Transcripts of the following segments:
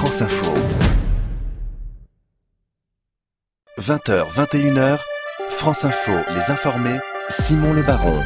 France Info. 20h, 21h, France Info, les informés, Simon Le Baron.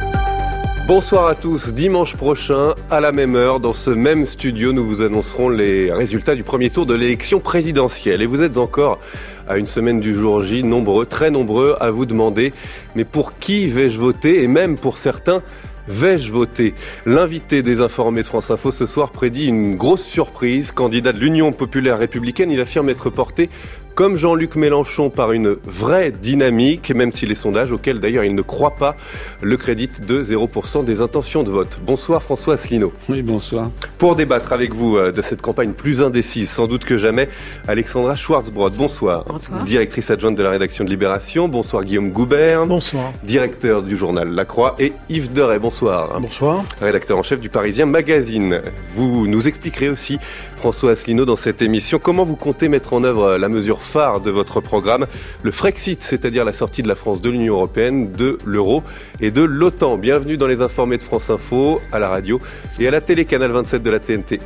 Bonsoir à tous. Dimanche prochain, à la même heure, dans ce même studio, nous vous annoncerons les résultats du premier tour de l'élection présidentielle. Et vous êtes encore à une semaine du jour J, nombreux, très nombreux, à vous demander « Mais pour qui vais-je voter ?» Et même pour certains, vais-je voter ? L'invité des informés de France Info ce soir prédit une grosse surprise. Candidat de l'Union populaire républicaine, il affirme être porté comme Jean-Luc Mélenchon par une vraie dynamique, même si les sondages, auxquels d'ailleurs il ne croit pas, le créditent de 0% des intentions de vote. Bonsoir François Asselineau. Oui, bonsoir. Pour débattre avec vous de cette campagne plus indécise, sans doute que jamais, Alexandra Schwarzbrod. Bonsoir. Bonsoir. Directrice adjointe de la rédaction de Libération. Bonsoir Guillaume Goubert. Bonsoir. Directeur du journal La Croix. Et Yves Deray. Bonsoir. Bonsoir. Rédacteur en chef du Parisien Magazine. Vous nous expliquerez aussi, François Asselineau, dans cette émission, comment vous comptez mettre en œuvre la mesure phare de votre programme, le Frexit, c'est-à-dire la sortie de la France de l'Union européenne, de l'euro et de l'OTAN. Bienvenue dans les informés de France Info, à la radio et à la télé, canal 27 de la TNT.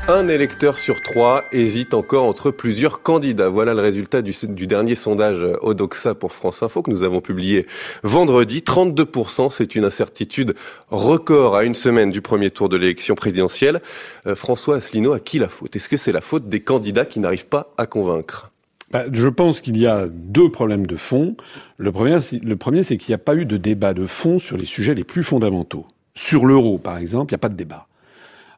Un électeur sur 3 hésite encore entre plusieurs candidats. Voilà le résultat du dernier sondage Odoxa pour France Info que nous avons publié vendredi. 32%, c'est une incertitude record à une semaine du premier tour de l'élection présidentielle. François Asselineau, à qui la faute ? Est-ce que c'est la faute des candidats qui n'arrivent pas à convaincre ? Je pense qu'il y a deux problèmes de fond. Le premier, c'est qu'il n'y a pas eu de débat de fond sur les sujets les plus fondamentaux. Sur l'euro, par exemple, il n'y a pas de débat.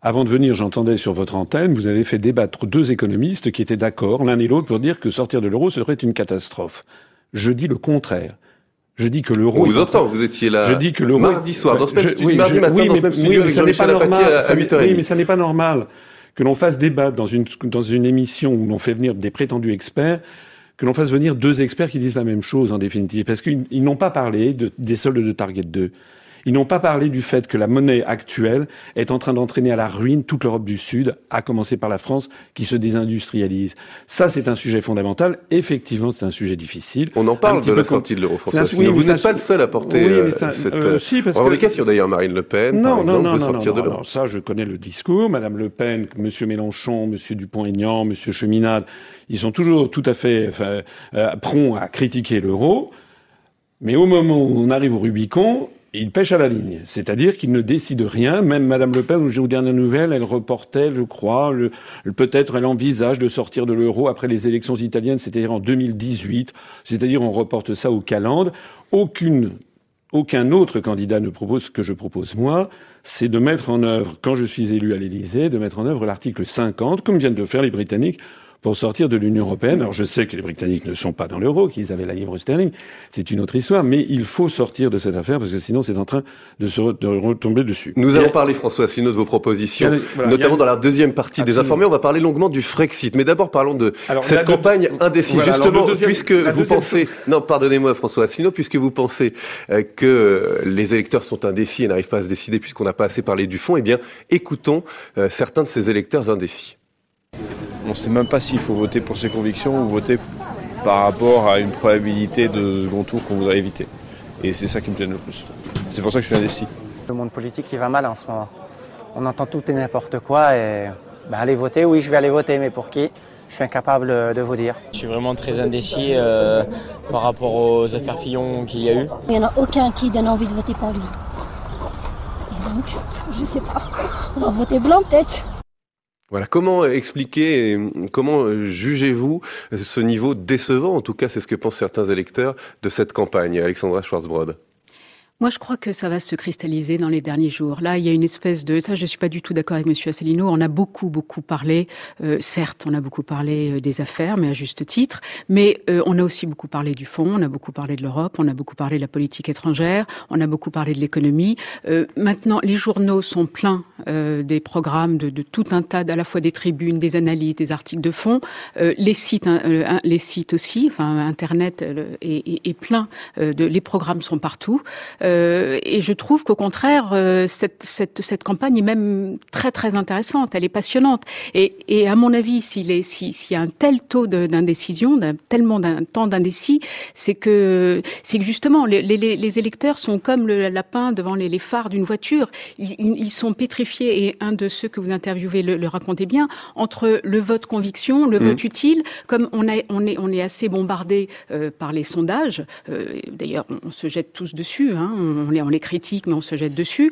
Avant de venir, j'entendais sur votre antenne, vous avez fait débattre deux économistes qui étaient d'accord, l'un et l'autre, pour dire que sortir de l'euro serait une catastrophe. Je dis le contraire. Je dis que l'euro... On vous entend, vous étiez là je dis que l'euro mardi soir, dans ce même studio, mardi matin, oui, dans ce même studio, avec Jean-Michel Apathy à 8h30. Oui, mais ça n'est pas normal que l'on fasse débattre dans une émission où l'on fait venir des prétendus experts, que l'on fasse venir deux experts qui disent la même chose, en définitive. Parce qu'ils n'ont pas parlé des soldes de Target 2. Ils n'ont pas parlé du fait que la monnaie actuelle est en train d'entraîner à la ruine toute l'Europe du Sud, à commencer par la France, qui se désindustrialise. Ça, c'est un sujet fondamental. Effectivement, c'est un sujet difficile. On en parle de la sortie de l'euro, François Asselineau. Vous n'êtes pas le seul à porter cette revendication, d'ailleurs. Marine Le Pen, par exemple, veut sortir de l'euro. Ça, je connais le discours. Madame Le Pen, Monsieur Mélenchon, Monsieur Dupont-Aignan, Monsieur Cheminade, ils sont toujours tout à fait prompts à critiquer l'euro. Mais au moment où on arrive au Rubicon, ils pêchent à la ligne. C'est-à-dire qu'ils ne décident rien. Même Madame Le Pen, aux dernières nouvelles, elle reportait, je crois, peut-être elle envisage de sortir de l'euro après les élections italiennes, c'est-à-dire en 2018. C'est-à-dire on reporte ça au calendrier. Aucun autre candidat ne propose ce que je propose moi, c'est de mettre en œuvre, quand je suis élu à l'Élysée, de mettre en œuvre l'article 50, comme viennent de le faire les Britanniques, pour sortir de l'Union européenne. Alors je sais que les Britanniques ne sont pas dans l'euro, qu'ils avaient la livre sterling, c'est une autre histoire, mais il faut sortir de cette affaire parce que sinon c'est en train de retomber dessus. Nous allons parler, François Asselineau, de vos propositions, notamment dans la deuxième partie des informés. On va parler longuement du Frexit, mais d'abord parlons de cette campagne indécise. Voilà, justement, puisque vous pensez... Non, pardonnez-moi, François Asselineau, puisque vous pensez que les électeurs sont indécis et n'arrivent pas à se décider puisqu'on n'a pas assez parlé du fond, eh bien, écoutons certains de ces électeurs indécis. On ne sait même pas s'il faut voter pour ses convictions ou voter par rapport à une probabilité de second tour qu'on voudrait éviter. Et c'est ça qui me gêne le plus. C'est pour ça que je suis indécis. Le monde politique, il va mal en ce moment. On entend tout et n'importe quoi et aller voter, oui, je vais aller voter, mais pour qui ? Je suis incapable de vous dire. Je suis vraiment très indécis par rapport aux affaires Fillon qu'il y a eu. Il n'y en a aucun qui donne envie de voter pour lui. Et donc, je ne sais pas, on va voter blanc peut-être. Voilà, comment expliquer, comment jugez-vous ce niveau décevant, en tout cas c'est ce que pensent certains électeurs de cette campagne, Alexandra Schwarzbrod? Moi, je crois que ça va se cristalliser dans les derniers jours. Là, il y a une espèce de... Ça, je ne suis pas du tout d'accord avec M. Asselineau. On a beaucoup parlé, certes, on a beaucoup parlé des affaires, mais à juste titre. Mais on a aussi beaucoup parlé du fond, on a beaucoup parlé de l'Europe, on a beaucoup parlé de la politique étrangère, on a beaucoup parlé de l'économie. Maintenant, les journaux sont pleins des programmes de tout un tas, à la fois des tribunes, des analyses, des articles de fond. Les sites aussi, enfin, Internet est plein. Les programmes sont partout. Et je trouve qu'au contraire, cette campagne est même très très intéressante. Elle est passionnante. Et à mon avis, s'il y a un tel taux d'indécision, tellement d'un temps d'indécis, c'est que justement les électeurs sont comme le lapin devant les phares d'une voiture. Ils sont pétrifiés, et un de ceux que vous interviewez le racontait bien, entre le vote conviction, le vote utile. Comme on est assez bombardé par les sondages. D'ailleurs, on se jette tous dessus. On les critique, mais on se jette dessus.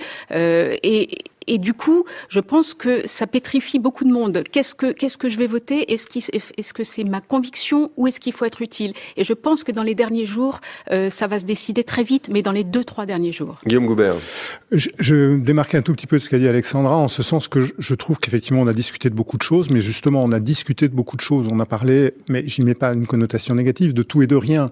Et du coup, je pense que ça pétrifie beaucoup de monde. Qu'est-ce que je vais voter ? Est-ce que c'est ma conviction ou est-ce qu'il faut être utile ? Et je pense que dans les derniers jours, ça va se décider très vite, mais dans les 2-3 derniers jours. Guillaume Goubert. Je démarquais un tout petit peu de ce qu'a dit Alexandra, en ce sens que je trouve qu'effectivement on a discuté de beaucoup de choses, mais justement on a discuté de beaucoup de choses. On a parlé, mais j'y mets pas une connotation négative, de tout et de rien.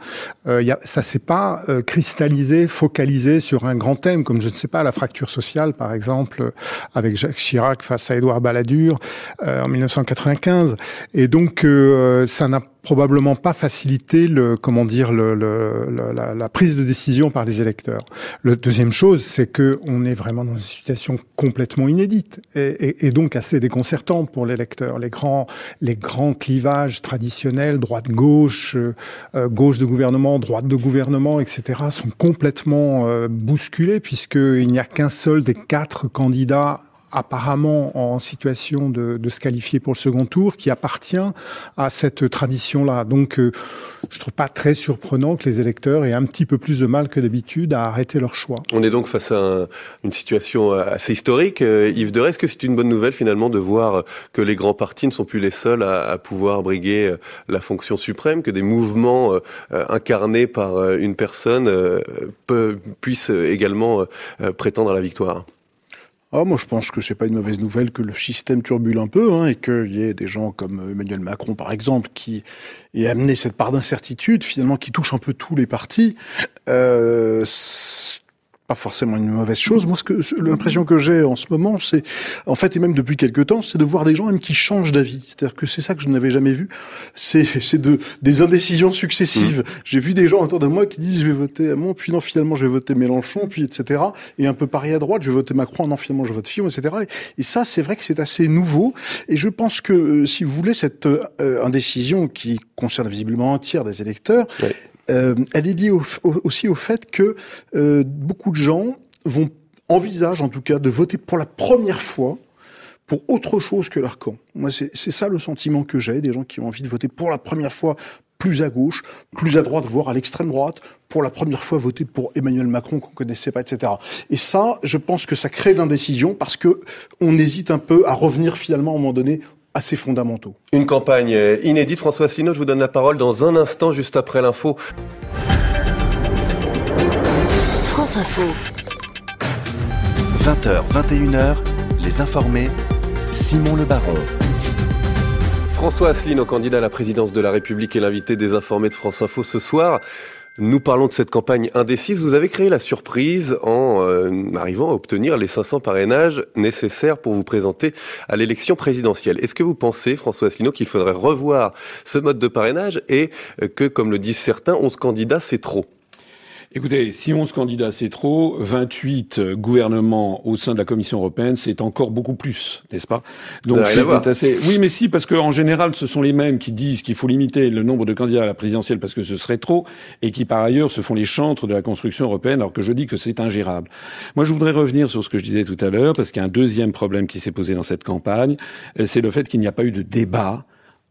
Ça s'est pas cristallisé, focalisé sur un grand thème, comme je ne sais pas, la fracture sociale par exemple, avec Jacques Chirac face à Édouard Balladur en 1995. Et donc ça n'a probablement pas facilité la prise de décision par les électeurs. La deuxième chose, c'est que on est vraiment dans une situation complètement inédite et donc assez déconcertante pour l'électeur. Les grands clivages traditionnels, droite-gauche, gauche de gouvernement, droite de gouvernement, etc., sont complètement bousculés puisqu'il n'y a qu'un seul des 4 candidats apparemment en situation de se qualifier pour le second tour, qui appartient à cette tradition-là. Donc, je trouve pas très surprenant que les électeurs aient un petit peu plus de mal que d'habitude à arrêter leur choix. On est donc face à une situation assez historique. Yves Deray, est-ce que c'est une bonne nouvelle finalement de voir que les grands partis ne sont plus les seuls à pouvoir briguer la fonction suprême, que des mouvements incarnés par une personne puissent également prétendre à la victoire ? Moi, je pense que c'est pas une mauvaise nouvelle que le système turbule un peu, et qu'il y ait des gens comme Emmanuel Macron, par exemple, qui ait amené cette part d'incertitude, finalement, qui touche un peu tous les partis. Pas forcément une mauvaise chose. Moi, l'impression que j'ai en ce moment, c'est, en fait, et même depuis quelque temps, c'est de voir des gens même qui changent d'avis. C'est-à-dire que c'est ça que je n'avais jamais vu. C'est des indécisions successives. J'ai vu des gens autour de moi qui disent je vais voter Hamon, puis non, finalement je vais voter Mélenchon, puis etc. Et un peu pareil à droite, je vais voter Macron, non, finalement je vote Fillon, etc. Et ça, c'est vrai que c'est assez nouveau. Et je pense que, si vous voulez, cette indécision qui concerne visiblement un tiers des électeurs, ouais. Elle est liée aussi au fait que beaucoup de gens envisagent en tout cas de voter pour la première fois pour autre chose que leur camp. Moi, c'est ça le sentiment que j'ai, des gens qui ont envie de voter pour la première fois plus à gauche, plus à droite, voire à l'extrême droite, pour la première fois voter pour Emmanuel Macron qu'on connaissait pas, etc. Et ça, je pense que ça crée de l'indécision parce que on hésite un peu à revenir finalement à un moment donné assez fondamentaux. Une campagne inédite. François Asselineau, je vous donne la parole dans un instant, juste après l'info. France Info. 20h, 21h, les informés, Simon Le Baron. François Asselineau, candidat à la présidence de la République, est l'invité des informés de France Info ce soir. Nous parlons de cette campagne indécise. Vous avez créé la surprise en arrivant à obtenir les 500 parrainages nécessaires pour vous présenter à l'élection présidentielle. Est-ce que vous pensez, François Asselineau, qu'il faudrait revoir ce mode de parrainage et que, comme le disent certains, 11 candidats, c'est trop ? Écoutez, si 11 candidats, c'est trop, 28 gouvernements au sein de la Commission européenne, c'est encore beaucoup plus, n'est-ce pas? Donc c'est assez... Oui, mais si, parce qu'en général, ce sont les mêmes qui disent qu'il faut limiter le nombre de candidats à la présidentielle parce que ce serait trop, et qui, par ailleurs, se font les chantres de la construction européenne, alors que je dis que c'est ingérable. Moi, je voudrais revenir sur ce que je disais tout à l'heure, parce qu'il y a un deuxième problème qui s'est posé dans cette campagne, c'est le fait qu'il n'y a pas eu de débat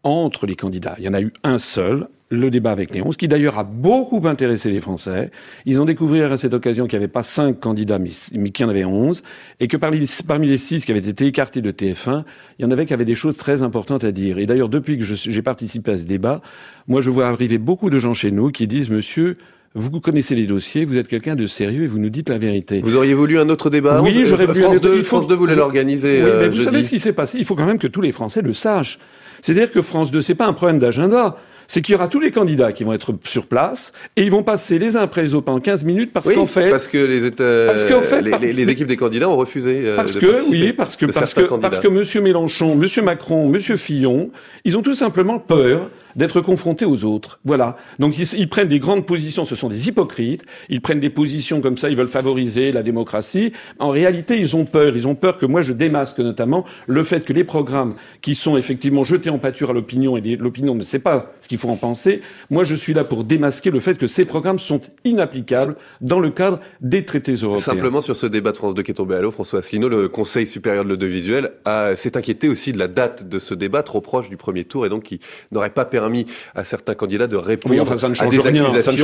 entre les candidats. Il y en a eu un seul, le débat avec les 11, qui d'ailleurs a beaucoup intéressé les Français. Ils ont découvert à cette occasion qu'il n'y avait pas 5 candidats, mais qu'il y en avait 11, et que parmi les 6 qui avaient été écartés de TF1, il y en avait qui avaient des choses très importantes à dire. Et d'ailleurs, depuis que j'ai participé à ce débat, moi je vois arriver beaucoup de gens chez nous qui disent « Monsieur, vous connaissez les dossiers, vous êtes quelqu'un de sérieux et vous nous dites la vérité. » Vous auriez voulu un autre débat? Oui, j'aurais voulu un autre. France 2 voulait l'organiser. Oui, mais vous savez ce qui s'est passé? Il faut quand même que tous les Français le sachent. C'est-à-dire que France 2, c'est pas un problème d'agenda. C'est qu'il y aura tous les candidats qui vont être sur place et ils vont passer les uns après les autres pendant 15 minutes parce qu'en fait... parce que les équipes des candidats ont refusé parce que monsieur Mélenchon, monsieur Macron, monsieur Fillon, ils ont tout simplement peur d'être confrontés aux autres. Voilà. Donc ils prennent des grandes positions, ce sont des hypocrites, ils prennent des positions comme ça, ils veulent favoriser la démocratie. En réalité, ils ont peur que moi je démasque notamment le fait que les programmes qui sont effectivement jetés en pâture à l'opinion, et l'opinion ne sait pas ce qu'il faut en penser, moi je suis là pour démasquer le fait que ces programmes sont inapplicables dans le cadre des traités européens. Simplement sur ce débat de France 2 qui est tombé à l'eau, François Asselineau, le Conseil supérieur de l'audiovisuel s'est inquiété aussi de la date de ce débat trop proche du premier tour et donc qui n'aurait pas permis à certains candidats de répondre ça ne à change des rien, accusations. Ça ne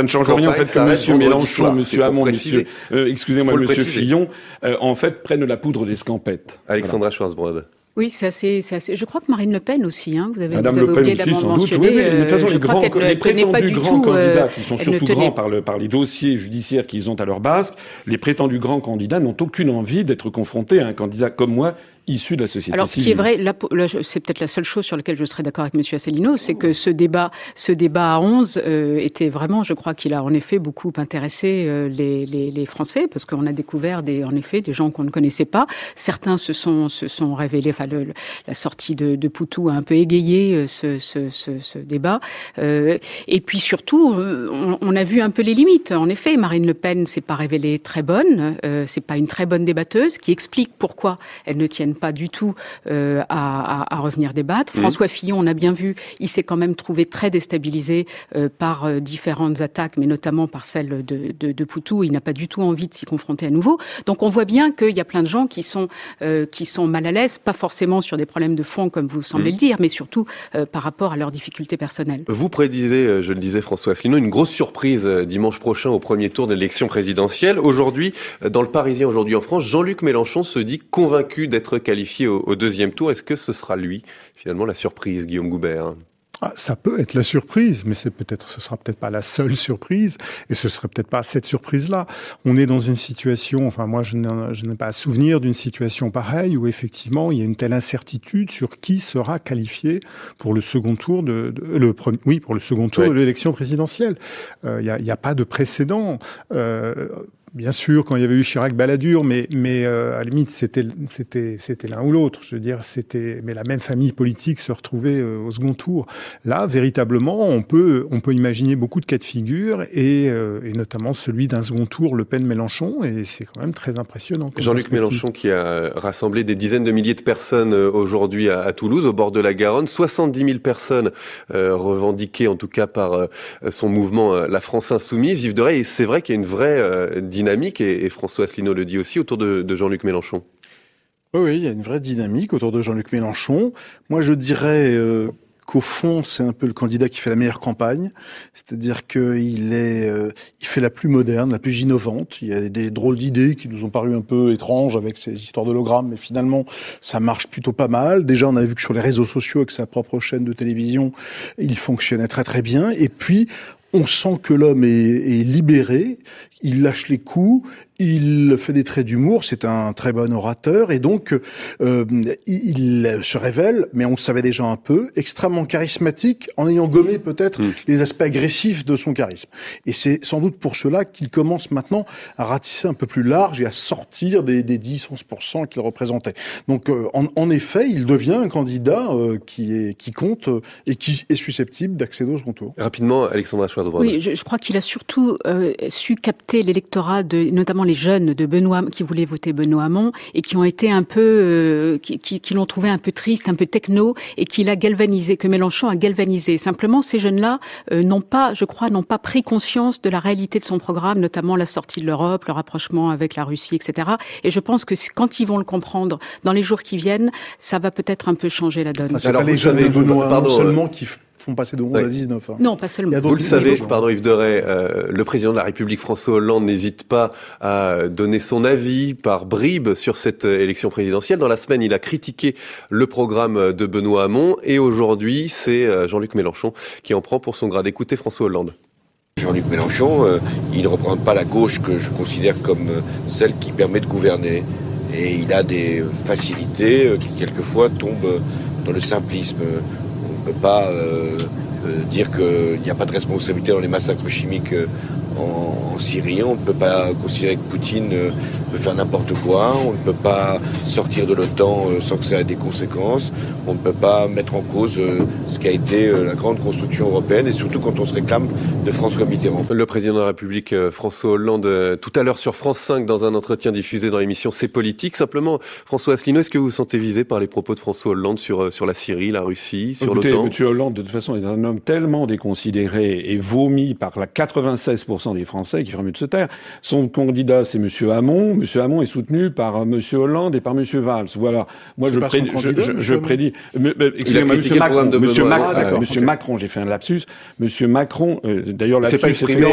change rien au fait que M. Mélenchon, M. Hamon, M. Fillon, en fait, prennent la poudre d'escampette. Alexandra Schwarzbrod. Oui, c'est assez. Je crois que Marine Le Pen aussi, vous avez Madame Le Pen oublié aussi, d'abord sans doute. mentionné. Oui, de toute façon, les prétendus grands candidats, qui sont surtout grands par les dossiers judiciaires qu'ils ont à leur base, les prétendus grands candidats n'ont aucune envie d'être confrontés à un candidat comme moi, issu de la société Alors, ce qui est vrai, là, c'est peut-être la seule chose sur laquelle je serais d'accord avec M. Asselineau, c'est que ce débat à 11 était vraiment, je crois qu'il a en effet beaucoup intéressé les Français, parce qu'on a découvert en effet des gens qu'on ne connaissait pas. Certains se sont révélés, la sortie de Poutou a un peu égayé ce débat. Et puis surtout, on a vu un peu les limites. En effet, Marine Le Pen s'est pas révélée très bonne, c'est pas une très bonne débatteuse, qui explique pourquoi elle ne tienne pas du tout à revenir débattre. François Fillon, on a bien vu, il s'est quand même trouvé très déstabilisé par différentes attaques, mais notamment par celle de Poutou. Il n'a pas du tout envie de s'y confronter à nouveau. Donc on voit bien qu'il y a plein de gens qui sont mal à l'aise, pas forcément sur des problèmes de fond comme vous semblez le dire, mais surtout par rapport à leurs difficultés personnelles. Vous prédisez, je le disais François Asselineau, une grosse surprise dimanche prochain au premier tour de l'élection présidentielle. Aujourd'hui, dans le Parisien aujourd'hui en France, Jean-Luc Mélenchon se dit convaincu d'être qualifié au deuxième tour. Est-ce que ce sera lui, finalement, la surprise, Guillaume Goubert ? Ça peut être la surprise, mais ce sera peut-être pas la seule surprise, et ce serait peut-être pas cette surprise-là. On est dans une situation, moi je n'ai pas à souvenir d'une situation pareille où effectivement il y a une telle incertitude sur qui sera qualifié pour le second tour de l'élection présidentielle. Il y a pas de précédent. Bien sûr, quand il y avait eu Chirac-Balladur, mais à la limite c'était l'un ou l'autre. Je veux dire, mais la même famille politique se retrouvait au second tour. Là, véritablement, on peut imaginer beaucoup de cas de figure et notamment celui d'un second tour Le Pen-Mélenchon, et c'est quand même très impressionnant. Jean-Luc Mélenchon qui a rassemblé des dizaines de milliers de personnes aujourd'hui à Toulouse, au bord de la Garonne, 70 000 personnes revendiquées en tout cas par son mouvement La France Insoumise. Yves Deray, c'est vrai qu'il y a une vraie dynamique, et François Asselineau le dit aussi, autour de Jean-Luc Mélenchon. Oui, il y a une vraie dynamique autour de Jean-Luc Mélenchon. Moi, je dirais qu'au fond, c'est un peu le candidat qui fait la meilleure campagne. C'est-à-dire qu'il fait la plus moderne, la plus innovante. Il y a des drôles d'idées qui nous ont paru un peu étranges avec ces histoires d'hologrammes, mais finalement, ça marche plutôt pas mal. Déjà, on a vu que sur les réseaux sociaux, avec sa propre chaîne de télévision, il fonctionnait très très bien. Et puis, on sent que l'homme est libéré, il lâche les coups, il fait des traits d'humour, c'est un très bon orateur, et donc il se révèle, mais on le savait déjà un peu, extrêmement charismatique, en ayant gommé peut-être les aspects agressifs de son charisme. Et c'est sans doute pour cela qu'il commence maintenant à ratisser un peu plus large et à sortir des 10-11% qu'il représentait. Donc en effet, il devient un candidat qui compte et qui est susceptible d'accéder au second tour. Rapidement, Alexandra Schwarzbrod. Oui, je crois qu'il a surtout su capter l'électorat notamment les jeunes de Benoît, qui voulaient voter Benoît Hamon et qui ont été un peu, qui l'ont trouvé un peu triste, un peu techno, et qu'il a galvanisé, que Mélenchon a galvanisé. Simplement, ces jeunes-là n'ont pas pris conscience de la réalité de son programme, notamment la sortie de l'Europe, le rapprochement avec la Russie, etc. Et je pense que quand ils vont le comprendre dans les jours qui viennent, ça va peut-être un peu changer la donne. Alors, les jeunes de Benoît Hamon seulement qui font passer de 11 à 19. Hein. Non, pas seulement. Vous le savez, Yves Deray, le président de la République François Hollande n'hésite pas à donner son avis par bribes sur cette élection présidentielle. Dans la semaine, il a critiqué le programme de Benoît Hamon, et aujourd'hui, c'est Jean-Luc Mélenchon qui en prend pour son grade. Écoutez François Hollande. Jean-Luc Mélenchon, il ne représente pas la gauche que je considère comme celle qui permet de gouverner. Et il a des facilités qui quelquefois tombent dans le simplisme. On ne peut pas dire qu'il n'y a pas de responsabilité dans les massacres chimiques en Syrie. On ne peut pas considérer que Poutine peut faire n'importe quoi. On ne peut pas sortir de l'OTAN sans que ça ait des conséquences. On ne peut pas mettre en cause ce qu'a été la grande construction européenne, et surtout quand on se réclame de François Mitterrand. Le président de la République, François Hollande, tout à l'heure sur France 5, dans un entretien diffusé dans l'émission C'est politique. Simplement, François Asselineau, est-ce que vous vous sentez visé par les propos de François Hollande sur la Syrie, la Russie, sur l'OTAN? M. Hollande, de toute façon, est un homme tellement déconsidéré et vomi par la 96% des Français qui feraient mieux de se taire. Son candidat, c'est M. Hamon. M. Hamon est soutenu par M. Hollande et par M. Valls. Voilà. Moi, je prédis. Excusez-moi, M. Macron, j'ai fait un lapsus. M. Macron, d'ailleurs, lapsus. C'est pas exprimé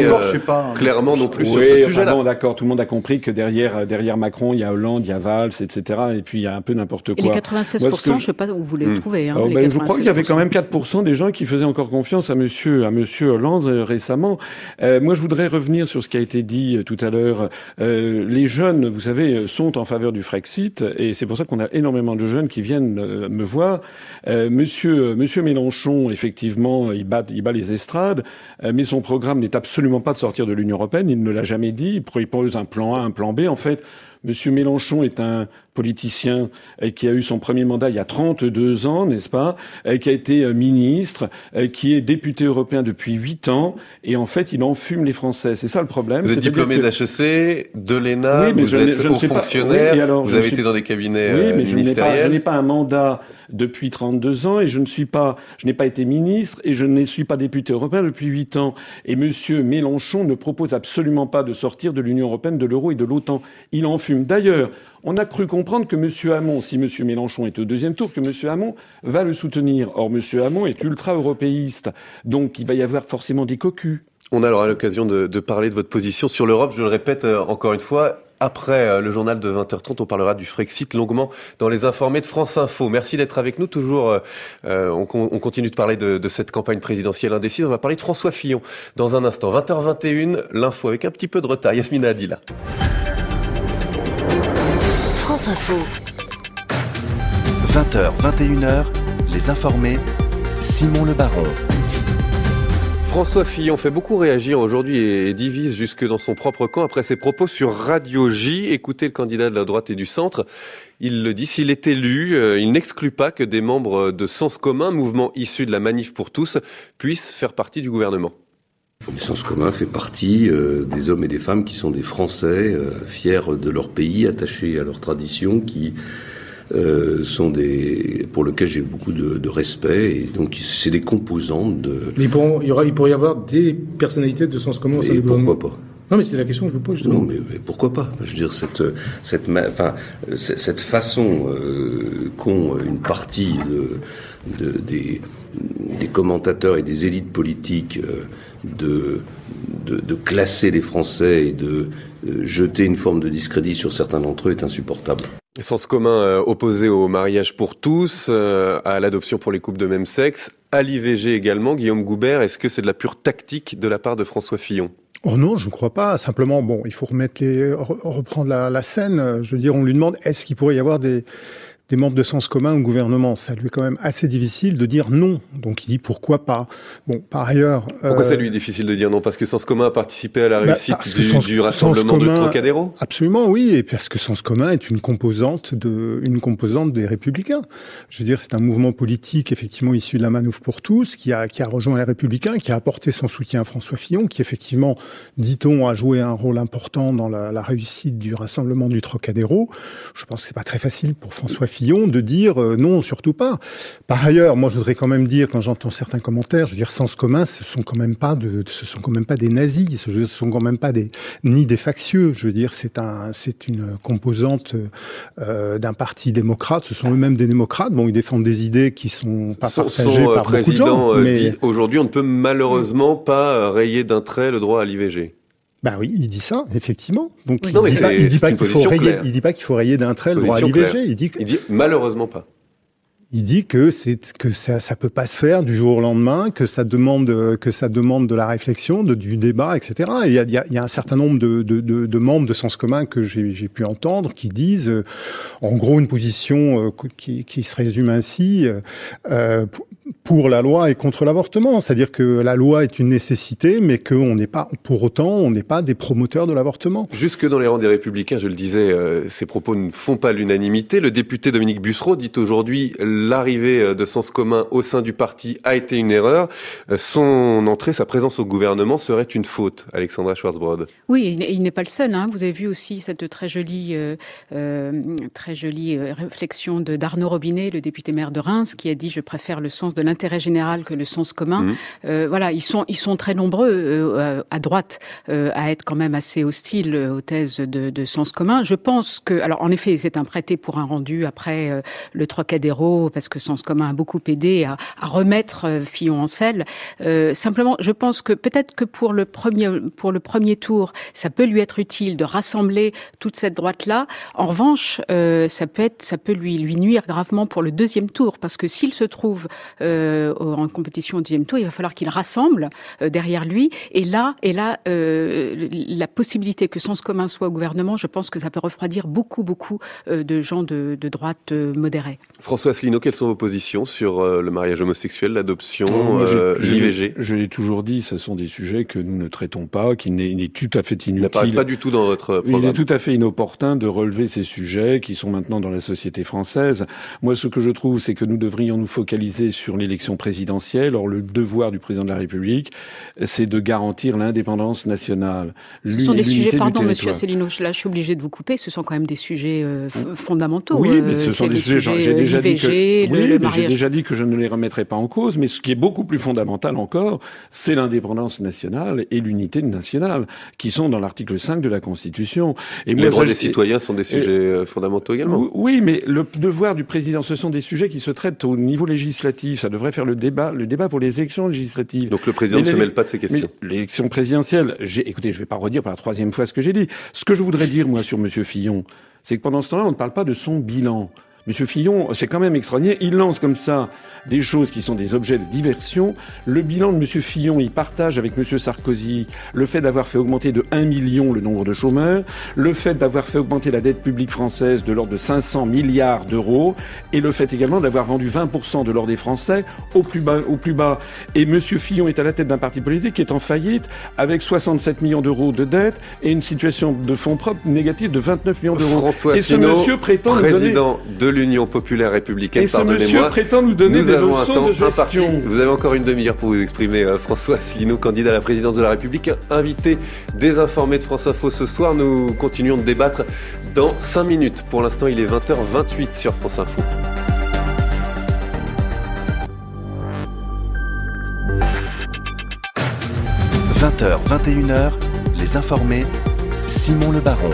clairement non plus sur ce sujet-là. Bon, d'accord. Tout le monde a compris que derrière Macron, il y a Hollande, il y a Valls, etc. Et puis, il y a un peu n'importe quoi. Et les 96%, je ne sais pas où vous les trouvez. Je crois qu'il y avait quand même 4% des gens qui faisaient encore confiance à Monsieur Hollande récemment. Moi, je voudrais revenir sur ce qui a été dit tout à l'heure. Les jeunes, vous savez, sont en faveur du Frexit, et c'est pour ça qu'on a énormément de jeunes qui viennent me voir. Monsieur Mélenchon, effectivement, il bat les estrades, mais son programme n'est absolument pas de sortir de l'Union européenne. Il ne l'a jamais dit. Il propose un plan A, un plan B. En fait, Monsieur Mélenchon est un politicien qui a eu son premier mandat il y a 32 ans, n'est-ce pas, qui a été ministre, qui est député européen depuis 8 ans, et en fait, il enfume les Français. C'est ça le problème. Vous êtes diplômé d'HEC, de l'ENA, vous êtes haut fonctionnaire, vous avez été dans des cabinets ministériels. Je n'ai pas un mandat depuis 32 ans, et je n'ai pas été ministre, et je ne suis pas député européen depuis 8 ans. Et Monsieur Mélenchon ne propose absolument pas de sortir de l'Union européenne, de l'euro et de l'OTAN. Il enfume. D'ailleurs, on a cru comprendre que M. Hamon, si M. Mélenchon est au deuxième tour, que M. Hamon va le soutenir. Or, M. Hamon est ultra-européiste. Donc, il va y avoir forcément des cocus. On aura l'occasion de parler de votre position sur l'Europe. Je le répète encore une fois. Après le journal de 20h30, on parlera du Frexit longuement dans les informés de France Info. Merci d'être avec nous. Toujours, on continue de parler de cette campagne présidentielle indécise. On va parler de François Fillon dans un instant. 20h21, l'info avec un petit peu de retard. Yasmina Adila. France Info. 20h, 21h, les informés, Simon Le Baron. François Fillon fait beaucoup réagir aujourd'hui et divise jusque dans son propre camp après ses propos sur Radio J. Écoutez le candidat de la droite et du centre. Il le dit, s'il est élu, il n'exclut pas que des membres de Sens Commun, mouvement issu de la Manif pour tous, puissent faire partie du gouvernement. Le Sens Commun fait partie des hommes et des femmes qui sont des Français, fiers de leur pays, attachés à leurs traditions, qui sont pour lesquels j'ai beaucoup de respect, et donc c'est des composantes de... Mais il pourrait y avoir des personnalités de Sens Commun au sein du gouvernement. Pourquoi pas? Non, mais c'est la question que je vous pose, justement. Non, mais pourquoi pas? Je veux dire, cette façon qu'ont une partie des commentateurs et des élites politiques de classer les Français et de jeter une forme de discrédit sur certains d'entre eux est insupportable. Sens Commun opposé au mariage pour tous, à l'adoption pour les couples de même sexe, à l'IVG également. Guillaume Goubert, est-ce que c'est de la pure tactique de la part de François Fillon? Oh non, je ne crois pas. Simplement, il faut reprendre la scène. Je veux dire, on lui demande, est-ce qu'il pourrait y avoir des membres de Sens Commun au gouvernement? Ça lui est quand même assez difficile de dire non. Donc il dit pourquoi pas. Bon, par ailleurs... Pourquoi ça lui est difficile de dire non? Parce que Sens Commun a participé à la réussite du rassemblement de Trocadéro? Absolument, oui. Et parce que Sens Commun est une composante des Républicains. Je veux dire, c'est un mouvement politique, effectivement, issu de la Manif pour tous, qui a rejoint les Républicains, qui a apporté son soutien à François Fillon, qui, effectivement, dit-on, a joué un rôle important dans la réussite du rassemblement du Trocadéro. Je pense que c'est pas très facile pour François Fillon de dire non, surtout pas. Par ailleurs, moi, je voudrais quand même dire, quand j'entends certains commentaires, je veux dire, Sens Commun, ce sont quand même pas des nazis, ce sont quand même pas ni des factieux. Je veux dire, c'est une composante d'un parti démocrate. Ce sont eux-mêmes des démocrates. Bon, ils défendent des idées qui sont pas partagées par beaucoup de gens. Mais dit aujourd'hui, on ne peut malheureusement pas rayer d'un trait le droit à l'IVG. Bah oui, il dit ça, effectivement. Donc oui, il dit pas qu'il faut rayer d'un trait le droit à l'IVG. Il dit malheureusement pas. Il dit que ça peut pas se faire du jour au lendemain, que ça demande de la réflexion, du débat, etc. Et il y a un certain nombre de membres de Sens Commun que j'ai pu entendre qui disent, en gros, une position qui se résume ainsi. pour la loi et contre l'avortement. C'est-à-dire que la loi est une nécessité, mais qu'on n'est pas, pour autant, on n'est pas des promoteurs de l'avortement. Jusque dans les rangs des Républicains, je le disais, ces propos ne font pas l'unanimité. Le député Dominique Bussereau dit aujourd'hui l'arrivée de Sens commun au sein du parti a été une erreur. Son entrée, sa présence au gouvernement serait une faute. Alexandra Schwarzbrod. Oui, il n'est pas le seul. Vous avez vu aussi cette très jolie réflexion d'Arnaud Robinet, le député maire de Reims, qui a dit « Je préfère le sens de l'intérêt général que le sens commun ». Voilà, ils sont très nombreux à droite à être quand même assez hostiles aux thèses de sens commun. Je pense que, alors en effet, c'est un prêté pour un rendu après le Trocadéro, parce que Sens commun a beaucoup aidé à remettre Fillon en selle. Simplement, je pense que peut-être que pour le premier tour, ça peut lui être utile de rassembler toute cette droite-là. En revanche, ça peut lui nuire gravement pour le deuxième tour, parce que s'il se trouve en compétition au deuxième tour, il va falloir qu'il rassemble derrière lui. Et là, la possibilité que Sens commun soit au gouvernement, je pense que ça peut refroidir beaucoup de gens de droite modérés. François Asselineau, quelles sont vos positions sur le mariage homosexuel, l'adoption, l'IVG? Je l'ai toujours dit, ce sont des sujets que nous ne traitons pas, qui n'est tout à fait inutile. N'apparaissent pas du tout dans votre programme. Il est tout à fait inopportun de relever ces sujets qui sont maintenant dans la société française. Moi, ce que je trouve, c'est que nous devrions nous focaliser sur l'élection présidentielle. Or, le devoir du président de la République, c'est de garantir l'indépendance nationale. Ce sont des sujets, pardon, monsieur Asselineau, là, je suis obligé de vous couper, ce sont quand même des sujets fondamentaux. Oui, mais ce sont des sujets, j'ai déjà dit que, j'ai déjà dit que je ne les remettrai pas en cause, mais ce qui est beaucoup plus fondamental encore, c'est l'indépendance nationale et l'unité nationale, qui sont dans l'article 5 de la Constitution. Et les droits des citoyens sont des sujets fondamentaux également. Oui, mais le devoir du président, ce sont des sujets qui se traitent au niveau législatif. Ça devrait faire le débat pour les élections législatives. Donc le président ne se mêle pas de ces questions. L'élection présidentielle, écoutez, je vais pas redire pour la troisième fois ce que j'ai dit. Ce que je voudrais dire, moi, sur monsieur Fillon, c'est que pendant ce temps-là, on ne parle pas de son bilan. Monsieur Fillon, c'est quand même extraordinaire. Il lance comme ça des choses qui sont des objets de diversion. Le bilan de monsieur Fillon, il partage avec monsieur Sarkozy le fait d'avoir fait augmenter de 1 million le nombre de chômeurs, le fait d'avoir fait augmenter la dette publique française de l'ordre de 500 milliards d'euros, et le fait également d'avoir vendu 20% de l'or des Français au plus bas. Et monsieur Fillon est à la tête d'un parti politique qui est en faillite, avec 67 millions d'euros de dette et une situation de fonds propres négative de 29 millions d'euros. François Asselineau, et ce monsieur prétend président de l'Union populaire républicaine, pardonnez-moi. Et ce monsieur prétend nous donner des leçons de gestion. Vous avez encore une demi-heure pour vous exprimer. François Asselineau, candidat à la présidence de la République, invité désinformé de France Info ce soir. Nous continuons de débattre dans 5 minutes. Pour l'instant, il est 20h28 sur France Info. – 20h, 21h, les informés, Simon Le Baron.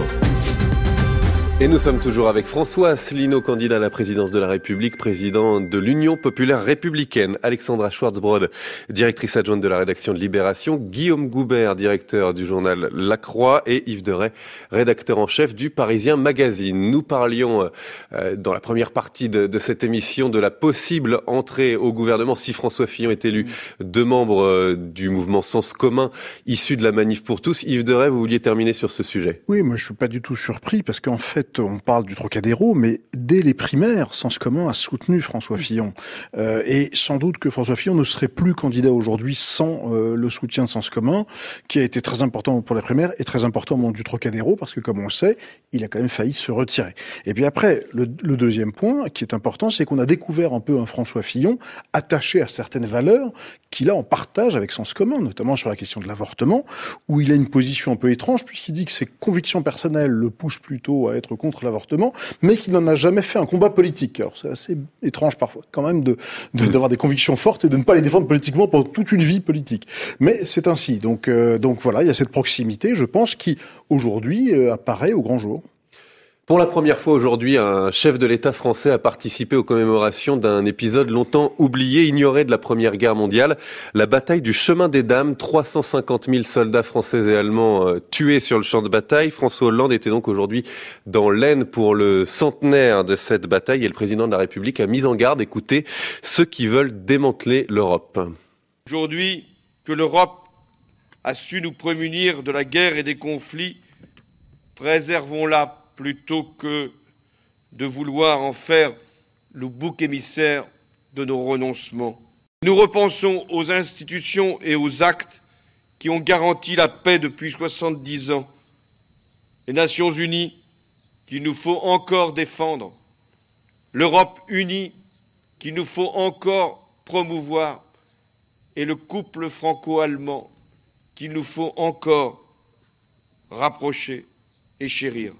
Et nous sommes toujours avec François Asselineau, candidat à la présidence de la République, président de l'Union populaire républicaine, Alexandra Schwarzbrod, directrice adjointe de la rédaction de Libération, Guillaume Goubert, directeur du journal La Croix, et Yves Deray, rédacteur en chef du Parisien Magazine. Nous parlions dans la première partie de cette émission de la possible entrée au gouvernement, si François Fillon est élu, de membres du mouvement Sens commun, issu de la Manif pour tous. Yves Deray, vous vouliez terminer sur ce sujet? Oui, moi je suis pas du tout surpris, parce qu'en fait, on parle du Trocadéro, mais dès les primaires, Sens commun a soutenu François Fillon. Et sans doute que François Fillon ne serait plus candidat aujourd'hui sans le soutien de Sens commun, qui a été très important pour les primaires et très important au moment du Trocadéro, parce que comme on le sait, il a quand même failli se retirer. Et puis après, le deuxième point qui est important, c'est qu'on a découvert un peu un François Fillon attaché à certaines valeurs qu'il a en partage avec Sens commun, notamment sur la question de l'avortement, où il a une position un peu étrange, puisqu'il dit que ses convictions personnelles le poussent plutôt à être contre l'avortement, mais qu'il n'en a jamais fait un combat politique. Alors c'est assez étrange parfois, quand même, d'avoir des convictions fortes et de ne pas les défendre politiquement pendant toute une vie politique. Mais c'est ainsi. Donc voilà, il y a cette proximité, je pense, qui aujourd'hui apparaît au grand jour. Pour la première fois aujourd'hui, un chef de l'État français a participé aux commémorations d'un épisode longtemps oublié, ignoré de la Première Guerre mondiale, la bataille du Chemin des Dames. 350 000 soldats français et allemands tués sur le champ de bataille. François Hollande était donc aujourd'hui dans l'Aisne pour le centenaire de cette bataille et le président de la République a mis en garde, écoutez, ceux qui veulent démanteler l'Europe. Aujourd'hui, que l'Europe a su nous prémunir de la guerre et des conflits, préservons-la plutôt que de vouloir en faire le bouc émissaire de nos renoncements. Nous repensons aux institutions et aux actes qui ont garanti la paix depuis 70 ans. Les Nations Unies qu'il nous faut encore défendre. L'Europe unie qu'il nous faut encore promouvoir. Et le couple franco-allemand qu'il nous faut encore rapprocher et chérir.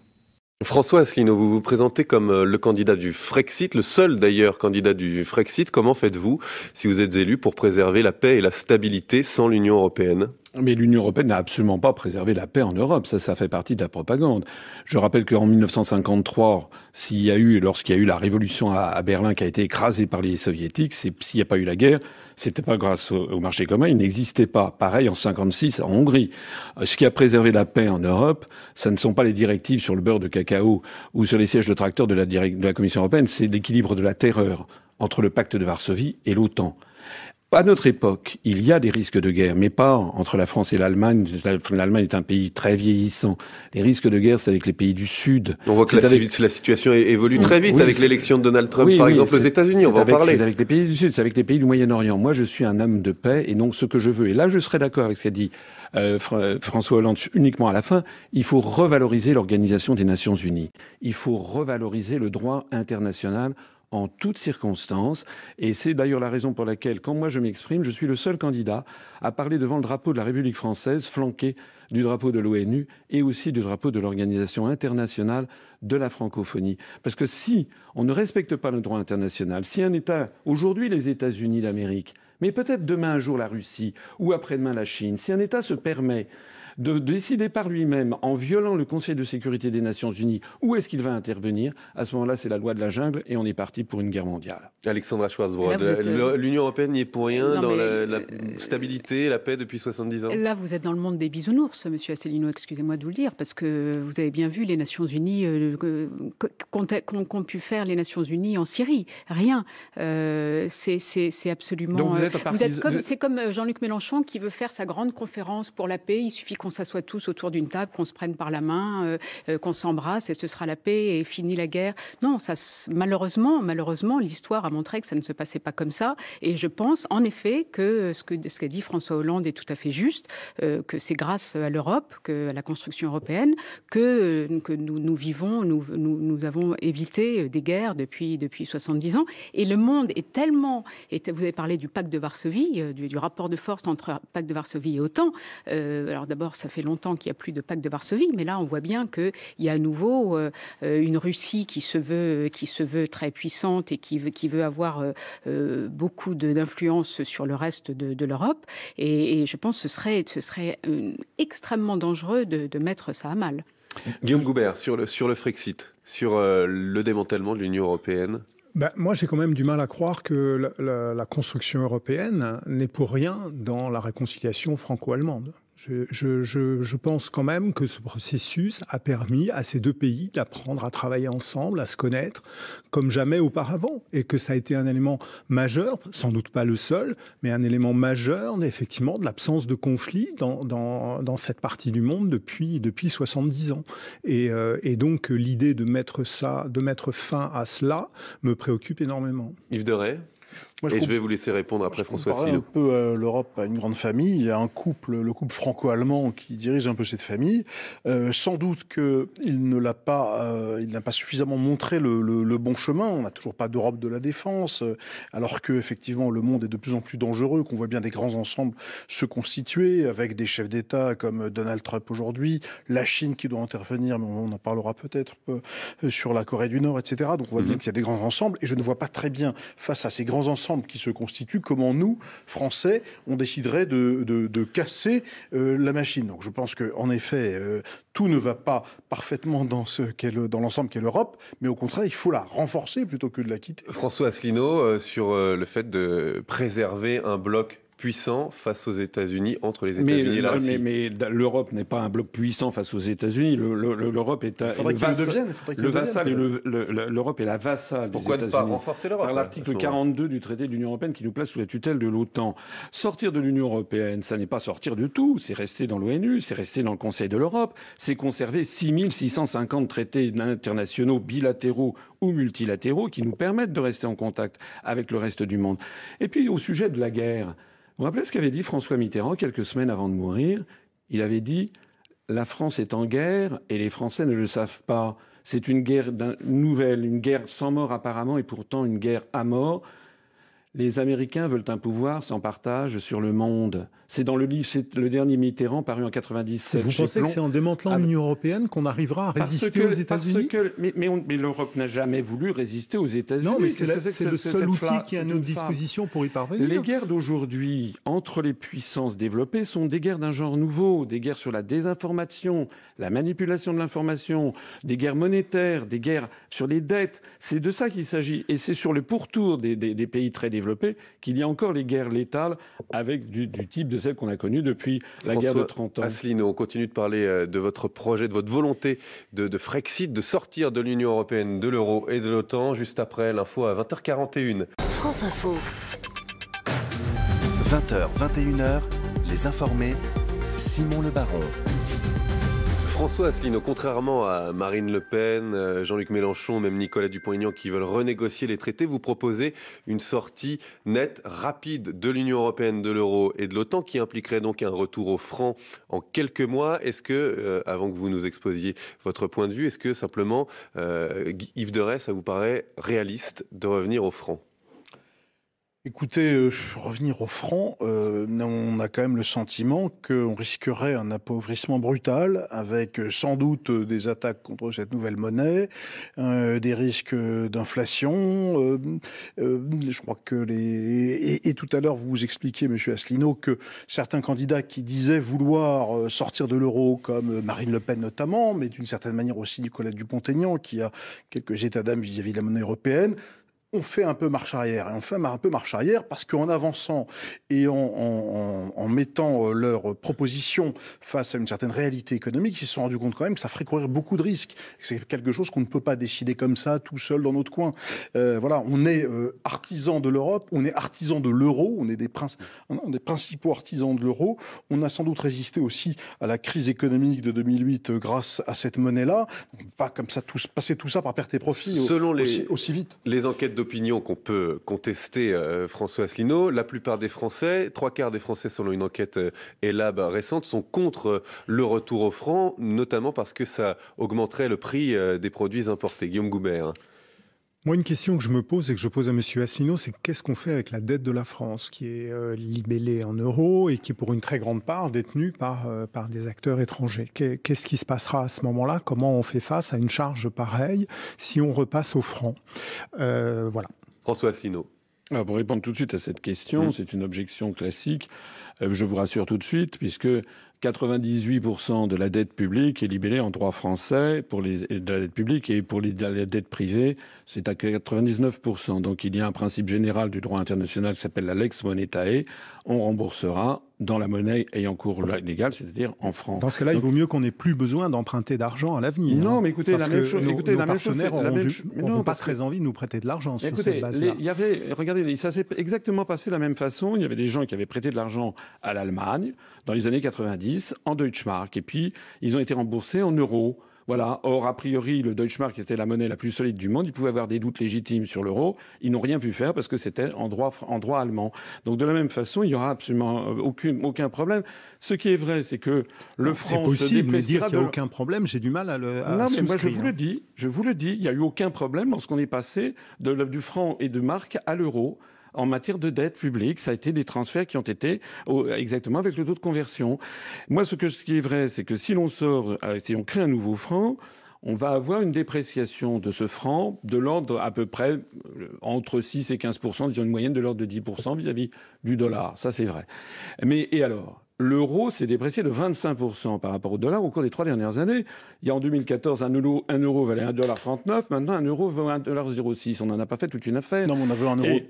François Asselineau, vous vous présentez comme le candidat du Frexit, le seul d'ailleurs candidat du Frexit. Comment faites-vous, si vous êtes élu, pour préserver la paix et la stabilité sans l'Union européenne ? Mais l'Union européenne n'a absolument pas préservé la paix en Europe. Ça fait partie de la propagande. Je rappelle qu'en 1953, lorsqu'il y a eu la révolution à Berlin qui a été écrasée par les soviétiques, s'il n'y a pas eu la guerre, c'était pas grâce au marché commun, il n'existait pas. Pareil en 56 en Hongrie. Ce qui a préservé la paix en Europe, ça ne sont pas les directives sur le beurre de cacao ou sur les sièges de tracteurs de la Commission européenne, c'est l'équilibre de la terreur entre le pacte de Varsovie et l'OTAN. À notre époque, il y a des risques de guerre, mais pas entre la France et l'Allemagne. L'Allemagne est un pays très vieillissant. Les risques de guerre, c'est avec les pays du Sud. On voit que la situation évolue très vite avec l'élection de Donald Trump, par exemple, aux États-Unis. On va en parler. C'est avec les pays du Sud, c'est avec les pays du Moyen-Orient. Moi, je suis un homme de paix, et donc ce que je veux, et là, je serai d'accord avec ce qu'a dit François Hollande uniquement à la fin, il faut revaloriser l'Organisation des Nations Unies. Il faut revaloriser le droit international en toutes circonstances. Et c'est d'ailleurs la raison pour laquelle, quand moi je m'exprime, je suis le seul candidat à parler devant le drapeau de la République française, flanqué du drapeau de l'ONU et aussi du drapeau de l'Organisation internationale de la francophonie. Parce que si on ne respecte pas le droit international, si un État, aujourd'hui les États-Unis d'Amérique, mais peut-être demain un jour la Russie ou après-demain la Chine, si un État se permet de décider par lui-même, en violant le Conseil de sécurité des Nations Unies, où est-ce qu'il va intervenir, à ce moment-là, c'est la loi de la jungle et on est parti pour une guerre mondiale. Alexandra Schwarzbrod, l'Union européenne n'y est pour rien dans la stabilité, la paix depuis 70 ans. Là, vous êtes dans le monde des bisounours, monsieur Asselineau, excusez-moi de vous le dire, parce que vous avez bien vu les Nations Unies, qu'ont pu faire les Nations Unies en Syrie. Rien. C'est absolument... Donc c'est comme Jean-Luc Mélenchon qui veut faire sa grande conférence pour la paix. Il suffit qu'on s'assoie tous autour d'une table, qu'on se prenne par la main, qu'on s'embrasse et ce sera la paix et fini la guerre. Non, malheureusement, l'histoire a montré que ça ne se passait pas comme ça. Et je pense en effet que ce qu'a dit François Hollande est tout à fait juste, que c'est grâce à l'Europe, à la construction européenne, que nous vivons, nous avons évité des guerres depuis 70 ans. Et le monde est tellement... Vous avez parlé du pacte de Varsovie, du rapport de force entre pacte de Varsovie et OTAN. Alors d'abord, ça fait longtemps qu'il n'y a plus de pacte de Varsovie, mais là, on voit bien qu'il y a à nouveau une Russie qui se veut très puissante et qui veut avoir beaucoup d'influence sur le reste de l'Europe. Et je pense que ce serait extrêmement dangereux de mettre ça à mal. Guillaume Goubert, sur le Frexit, sur le démantèlement de l'Union européenne. Moi, j'ai quand même du mal à croire que la construction européenne n'est pour rien dans la réconciliation franco-allemande. Je pense quand même que ce processus a permis à ces deux pays d'apprendre à travailler ensemble, à se connaître comme jamais auparavant. Et que ça a été un élément majeur, sans doute pas le seul, mais un élément majeur, effectivement, de l'absence de conflit dans cette partie du monde depuis 70 ans. Et donc, l'idée de mettre fin à cela me préoccupe énormément. Yves Deray ? Je vais vous laisser répondre après François Asselineau. Un peu l'Europe à une grande famille. Il y a le couple franco-allemand qui dirige un peu cette famille. Sans doute qu'il n'a pas suffisamment montré le bon chemin. On n'a toujours pas d'Europe de la défense, alors que effectivement le monde est de plus en plus dangereux, qu'on voit bien des grands ensembles se constituer avec des chefs d'État comme Donald Trump aujourd'hui, la Chine qui doit intervenir, mais on en parlera peut-être sur la Corée du Nord, etc. Donc on voit bien qu'il y a des grands ensembles, et je ne vois pas très bien face à ces grands ensembles qui se constituent comment nous, Français, on déciderait de casser la machine. Donc je pense qu'en effet, tout ne va pas parfaitement dans l'ensemble qu'est l'Europe, mais au contraire, il faut la renforcer plutôt que de la quitter. François Asselineau, sur le fait de préserver un bloc puissant face aux États-Unis, entre les États-Unis et la Russie. Mais l'Europe n'est pas un bloc puissant face aux États-Unis. L'Europe est l'Europe est la vassale des États-Unis. Pourquoi ne pas renforcer l'Europe? Par l'article 42 du traité de l'Union européenne qui nous place sous la tutelle de l'OTAN. Sortir de l'Union européenne, ça n'est pas sortir du tout. C'est rester dans l'ONU, c'est rester dans le Conseil de l'Europe, c'est conserver 6650 traités internationaux bilatéraux ou multilatéraux qui nous permettent de rester en contact avec le reste du monde. Et puis, au sujet de la guerre, vous vous rappelez ce qu'avait dit François Mitterrand quelques semaines avant de mourir? Il avait dit « La France est en guerre et les Français ne le savent pas. C'est une guerre nouvelle, une guerre sans mort apparemment et pourtant une guerre à mort. Les Américains veulent un pouvoir sans partage sur le monde. » C'est dans le livre, c'est le dernier Mitterrand paru en 97. Vous pensez que c'est en démantelant l'Union européenne qu'on arrivera à résister aux États-Unis? Mais l'Europe n'a jamais voulu résister aux États-Unis. Non, mais c'est le seul outil qui est à notre disposition pour y parvenir. Les guerres d'aujourd'hui entre les puissances développées sont des guerres d'un genre nouveau, des guerres sur la désinformation, la manipulation de l'information, des guerres monétaires, des guerres sur les dettes. C'est de ça qu'il s'agit. Et c'est sur le pourtour des pays très développés qu'il y a encore les guerres létales avec du type de celle qu'on a connue depuis la guerre de 30 ans. Asselineau, on continue de parler de votre projet, de votre volonté de Frexit, de sortir de l'Union européenne, de l'euro et de l'OTAN, juste après l'info à 20h41. France Info. 20h, 21h, les informés, Simon Le Baron. François Asselineau, contrairement à Marine Le Pen, Jean-Luc Mélenchon, même Nicolas Dupont-Aignan qui veulent renégocier les traités, vous proposez une sortie nette, rapide de l'Union européenne, de l'euro et de l'OTAN qui impliquerait donc un retour au franc en quelques mois. Est-ce que, avant que vous nous exposiez votre point de vue, est-ce que simplement, Yves Derey, ça vous paraît réaliste de revenir au franc ? Écoutez, revenir au franc, on a quand même le sentiment qu'on risquerait un appauvrissement brutal, avec sans doute des attaques contre cette nouvelle monnaie, des risques d'inflation. Je crois que et tout à l'heure vous expliquiez, Monsieur Asselineau, que certains candidats qui disaient vouloir sortir de l'euro, comme Marine Le Pen notamment, mais d'une certaine manière aussi Nicolas Dupont-Aignan, qui a quelques états d'âme vis-à-vis de la monnaie européenne, on fait un peu marche arrière. Et on fait un peu marche arrière parce qu'en avançant et en mettant leurs propositions face à une certaine réalité économique, ils se sont rendus compte quand même que ça ferait courir beaucoup de risques. C'est quelque chose qu'on ne peut pas décider comme ça, tout seul dans notre coin. Voilà, on est artisan de l'Europe, on est artisan de l'euro, on est des principaux artisans de l'euro. On a sans doute résisté aussi à la crise économique de 2008 grâce à cette monnaie-là. On ne peut pas comme ça passer tout ça par perte et profit aussi vite. Les enquêtes d'opinion qu'on peut contester, François Asselineau, la plupart des Français, 3/4 des Français selon une enquête Elab récente, sont contre le retour au franc, notamment parce que ça augmenterait le prix des produits importés. Guillaume Goubert. Moi, une question que je me pose et que je pose à Monsieur Asselineau, c'est qu'est-ce qu'on fait avec la dette de la France, qui est libellée en euros et qui est pour une très grande part détenue par des acteurs étrangers. Qu'est-ce qui se passera à ce moment-là? Comment on fait face à une charge pareille si on repasse au franc? Voilà. François Asselineau. Alors pour répondre tout de suite à cette question, c'est une objection classique. Je vous rassure tout de suite, puisque 98% de la dette publique est libellée en droit français pour de la dette publique, et pour la dette privée, c'est à 99%. Donc il y a un principe général du droit international qui s'appelle la lex monetae. On remboursera dans la monnaie ayant cours légal, c'est-à-dire en francs. Dans ce cas-là, il vaut mieux qu'on n'ait plus besoin d'emprunter d'argent à l'avenir. Non, mais écoutez, la même chose. Écoutez, la même chose. N'ont pas très envie de nous prêter de l'argent sur cette base-là. Regardez, ça s'est exactement passé de la même façon. Il y avait des gens qui avaient prêté de l'argent à l'Allemagne dans les années 90 en Deutschmark, et puis ils ont été remboursés en euros. Voilà. Or, a priori, le Deutschmark était la monnaie la plus solide du monde. Ils pouvaient avoir des doutes légitimes sur l'euro. Ils n'ont rien pu faire parce que c'était en droit allemand. Donc, de la même façon, il y aura absolument aucun problème. Ce qui est vrai, c'est que le franc se dépréciera. Mais dire qu'il n'y a aucun problème, j'ai du mal à non, mais moi, je vous le dis. Il n'y a eu aucun problème lorsqu'on est passé du franc et de marque à l'euro. En matière de dette publique, ça a été des transferts qui ont été exactement avec le taux de conversion. Moi, ce qui est vrai, c'est que si on crée un nouveau franc, on va avoir une dépréciation de ce franc de l'ordre à peu près entre 6 et 15%, disons une moyenne de l'ordre de 10% vis-à-vis du dollar. Ça, c'est vrai. Et alors? L'euro s'est déprécié de 25% par rapport au dollar au cours des 3 dernières années. Il y a en 2014, un euro valait $1,39. Maintenant, un euro vaut $1,06. On n'en a pas fait toute une affaire. Non, mais on avait €1,30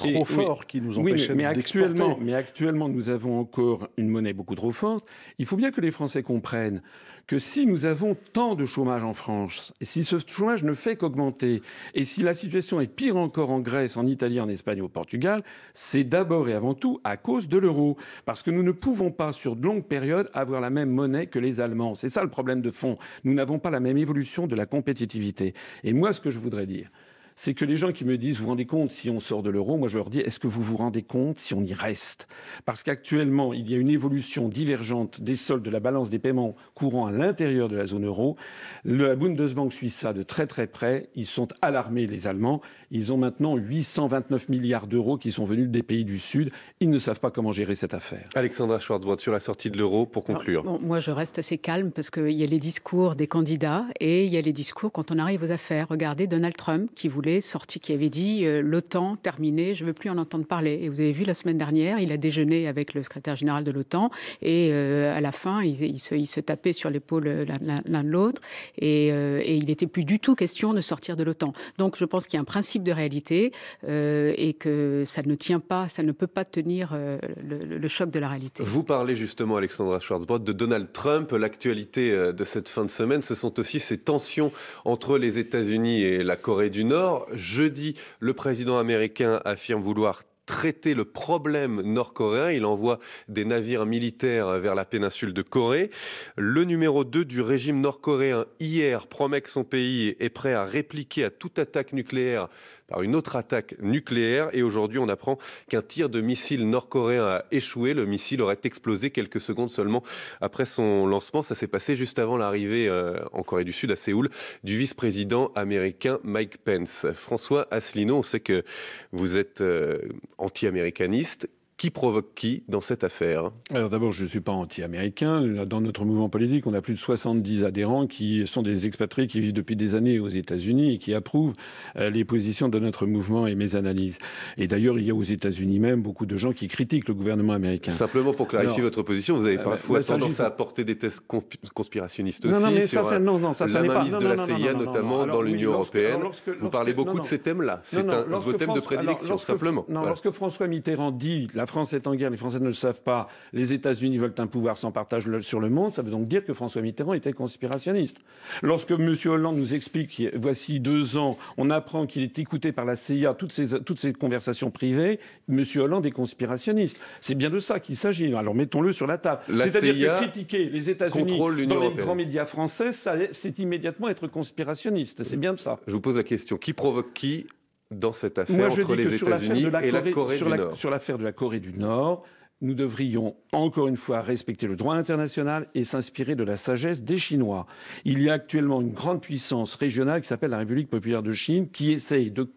trop fort qui nous empêchait d'exporter. Mais actuellement, nous avons encore une monnaie beaucoup trop forte. Il faut bien que les Français comprennent que si nous avons tant de chômage en France, et si ce chômage ne fait qu'augmenter, et si la situation est pire encore en Grèce, en Italie, en Espagne, au Portugal, c'est d'abord et avant tout à cause de l'euro. Parce que nous ne pouvons pas, sur de longues périodes, avoir la même monnaie que les Allemands. C'est ça le problème de fond. Nous n'avons pas la même évolution de la compétitivité. Et moi, ce que je voudrais dire, c'est que les gens qui me disent, vous vous rendez compte si on sort de l'euro, moi je leur dis, est-ce que vous vous rendez compte si on y reste? Parce qu'actuellement, il y a une évolution divergente des soldes de la balance des paiements courants à l'intérieur de la zone euro. La Bundesbank suit ça de très très près. Ils sont alarmés, les Allemands. Ils ont maintenant 829 milliards d'euros qui sont venus des pays du Sud. Ils ne savent pas comment gérer cette affaire. Alexandra Schwarzbrod, sur la sortie de l'euro, pour conclure. Alors, bon, moi, je reste assez calme parce qu'il y a les discours des candidats et il y a les discours quand on arrive aux affaires. Regardez Donald Trump qui avait dit l'OTAN terminé, je ne veux plus en entendre parler. Et vous avez vu la semaine dernière, il a déjeuné avec le secrétaire général de l'OTAN et à la fin, ils se tapaient sur l'épaule l'un de l'autre et il n'était plus du tout question de sortir de l'OTAN. Donc je pense qu'il y a un principe de réalité et que ça ne tient pas, ça ne peut pas tenir le choc de la réalité. Vous parlez justement, Alexandra Schwarzbrod, de Donald Trump. L'actualité de cette fin de semaine, ce sont aussi ces tensions entre les États-Unis et la Corée du Nord. Jeudi, le président américain affirme vouloir traiter le problème nord-coréen. Il envoie des navires militaires vers la péninsule de Corée. Le numéro 2 du régime nord-coréen, hier, promet que son pays est prêt à répliquer à toute attaque nucléaire par une autre attaque nucléaire. Et aujourd'hui, on apprend qu'un tir de missile nord-coréen a échoué. Le missile aurait explosé quelques secondes seulement après son lancement. Ça s'est passé juste avant l'arrivée en Corée du Sud, à Séoul, du vice-président américain Mike Pence. François Asselineau, on sait que vous êtes anti-américaniste. Qui provoque qui dans cette affaire? Alors d'abord, je ne suis pas anti-américain. Dans notre mouvement politique, on a plus de 70 adhérents qui sont des expatriés qui vivent depuis des années aux États-Unis et qui approuvent les positions de notre mouvement et mes analyses. Et d'ailleurs, il y a aux États-Unis même beaucoup de gens qui critiquent le gouvernement américain. Simplement pour clarifier votre position, vous avez parfois tendance à apporter des thèses conspirationnistes aussi sur la mainmise de la CIA, notamment dans l'Union européenne. Vous parlez beaucoup de ces thèmes-là. C'est un de vos thèmes de prédilection, simplement. Non, lorsque François Mitterrand dit « La France est en guerre, les Français ne le savent pas, les États-Unis veulent un pouvoir sans partage sur le monde », ça veut donc dire que François Mitterrand était conspirationniste. Lorsque M. Hollande nous explique, voici 2 ans, on apprend qu'il est écouté par la CIA, toutes ces conversations privées, M. Hollande est conspirationniste. C'est bien de ça qu'il s'agit. Alors mettons-le sur la table. C'est-à-dire que critiquer les États-Unis dans les grands médias français, c'est immédiatement être conspirationniste. C'est bien de ça. Je vous pose la question, qui provoque qui dans cette affaire entre les États-Unis et la Corée du Nord? Sur l'affaire de la Corée du Nord, nous devrions encore une fois respecter le droit international et s'inspirer de la sagesse des Chinois. Il y a actuellement une grande puissance régionale qui s'appelle la République populaire de Chine qui essaye de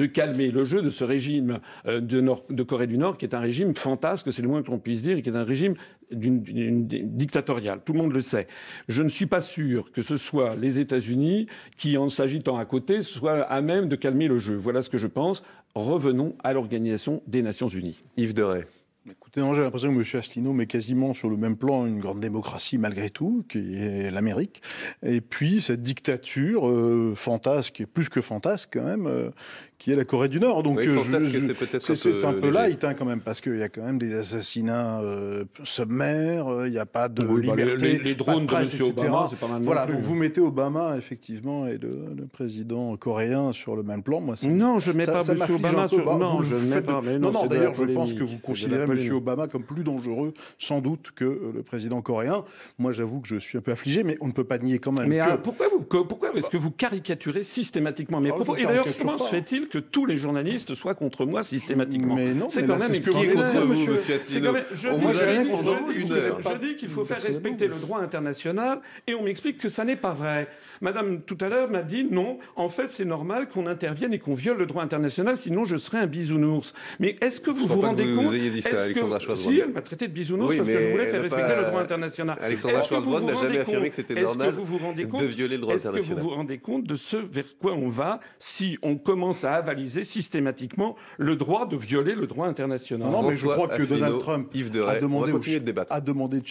calmer le jeu de ce régime de Corée du Nord, qui est un régime fantasque, c'est le moins que l'on puisse dire, et qui est un régime dictatorial. Tout le monde le sait. Je ne suis pas sûr que ce soit les États-Unis qui, en s'agitant à côté, soient à même de calmer le jeu. Voilà ce que je pense. Revenons à l'Organisation des Nations Unies. Yves Deray. Écoutez, j'ai l'impression que M. Asselineau met quasiment sur le même plan une grande démocratie malgré tout, qui est l'Amérique, et puis cette dictature fantasque, et plus que fantasque quand même, qui est la Corée du Nord. Donc c'est un peu light quand même, parce qu'il y a quand même des assassinats sommaires, il n'y a pas de liberté, les drones de presse, de M. Obama, c'est pas mal. Voilà, donc vous mettez Obama effectivement et le président coréen sur le même plan. Moi, non, je ne mets pas M. Obama sur. Non, je ne mets pas. Non, d'ailleurs, je pense que vous considérez M. Obama comme plus dangereux, sans doute, que le président coréen. Moi, j'avoue que je suis un peu affligé, mais on ne peut pas nier quand même. Mais pourquoi est-ce que vous caricaturez systématiquement mes propos? Et d'ailleurs, comment se fait-il que tous les journalistes soient contre moi systématiquement? Mais non, c'est quand même qui est contre vous, monsieur Asselineau? Je dis qu'il faut faire respecter le droit international, et on m'explique que ça n'est pas vrai. Madame, tout à l'heure, m'a dit non, en fait, c'est normal qu'on intervienne et qu'on viole le droit international, sinon je serais un bisounours. Mais est-ce que vous vous rendez compte? Alexandra Schwarzbrand. Si, elle m'a traité de bisounours parce que je voulais faire respecter le droit international. Alexandra Schwarzbrand n'a jamais affirmé que c'était normal de violer le droit international. Est-ce que vous vous rendez compte de ce vers quoi on va si on commence à avaliser systématiquement le droit de violer le droit international? Non, mais je crois que Donald Trump a demandé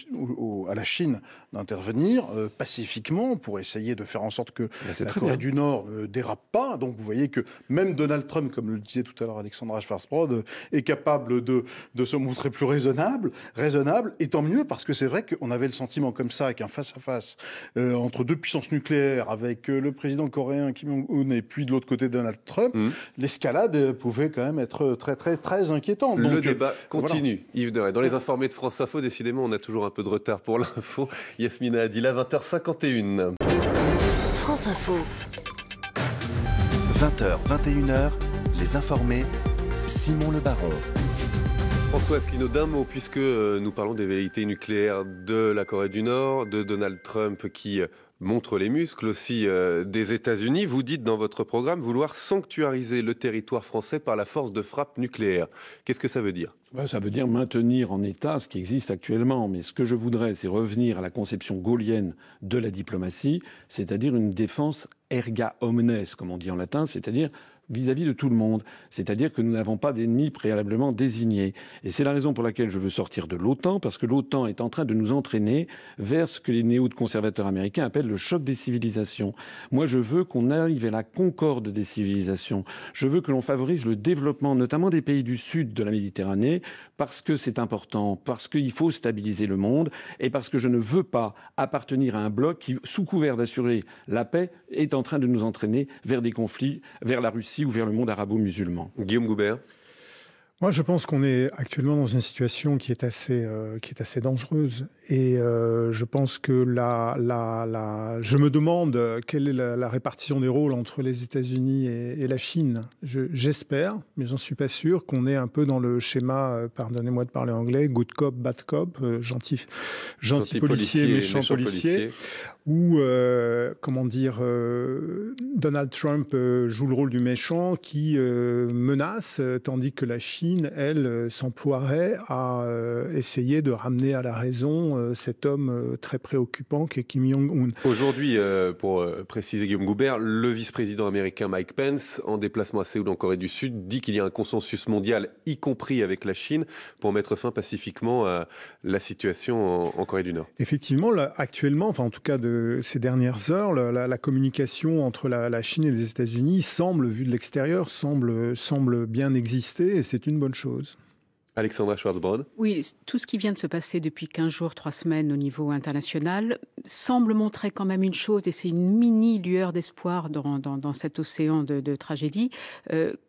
à la Chine d'intervenir pacifiquement pour essayer de faire en sorte que la Corée du Nord ne dérape pas. Donc vous voyez que même Donald Trump, comme le disait tout à l'heure Alexandra Schwarzbrand, est capable de se montrer plus raisonnable, et tant mieux, parce que c'est vrai qu'on avait le sentiment comme ça, qu'un face-à-face entre deux puissances nucléaires, avec le président coréen Kim Jong-un et puis de l'autre côté Donald Trump, l'escalade pouvait quand même être très très très inquiétante. Le débat continue. Voilà. Yves Deray. Dans les informés de France Info, décidément, on a toujours un peu de retard pour l'info. Yasmina Adila, 20h51. France Info. 20h, 21h, les informés, Simon Le Baron. François Asselineau, d'un mot, puisque nous parlons des velléités nucléaires de la Corée du Nord, de Donald Trump qui montre les muscles aussi des États-Unis. Vous dites dans votre programme vouloir sanctuariser le territoire français par la force de frappe nucléaire. Qu'est-ce que ça veut dire ? Ça veut dire maintenir en état ce qui existe actuellement. Mais ce que je voudrais, c'est revenir à la conception gaullienne de la diplomatie, c'est-à-dire une défense erga omnes, comme on dit en latin, c'est-à-dire vis-à-vis de tout le monde. C'est-à-dire que nous n'avons pas d'ennemis préalablement désignés. Et c'est la raison pour laquelle je veux sortir de l'OTAN, parce que l'OTAN est en train de nous entraîner vers ce que les néo-conservateurs américains appellent le choc des civilisations. Moi, je veux qu'on arrive à la concorde des civilisations. Je veux que l'on favorise le développement, notamment des pays du sud de la Méditerranée, parce que c'est important, parce qu'il faut stabiliser le monde, et parce que je ne veux pas appartenir à un bloc qui, sous couvert d'assurer la paix, est en train de nous entraîner vers des conflits, vers la Russie ou vers le monde arabo-musulman. Guillaume Goubert. Moi, je pense qu'on est actuellement dans une situation qui est assez dangereuse, et je pense que je me demande quelle est la répartition des rôles entre les États-Unis et la Chine. J'espère, mais j'en suis pas sûr, qu'on est un peu dans le schéma, pardonnez-moi de parler anglais, good cop, bad cop, gentil policier, méchant policier, où Donald Trump joue le rôle du méchant qui menace, tandis que la Chine, elle, s'emploierait à essayer de ramener à la raison cet homme très préoccupant qu'est Kim Jong-un. Aujourd'hui, pour préciser Guillaume Goubert, le vice-président américain Mike Pence, en déplacement à Séoul en Corée du Sud, dit qu'il y a un consensus mondial, y compris avec la Chine, pour mettre fin pacifiquement à la situation en Corée du Nord. Effectivement, là, actuellement, enfin en tout cas de ces dernières heures, la communication entre la Chine et les États-Unis semble, vue de l'extérieur, semble bien exister, et c'est une bonne chose. Alexandra Schwarzbrand. Oui, tout ce qui vient de se passer depuis 15 jours, 3 semaines au niveau international semble montrer quand même une chose, et c'est une mini lueur d'espoir dans cet océan de tragédie,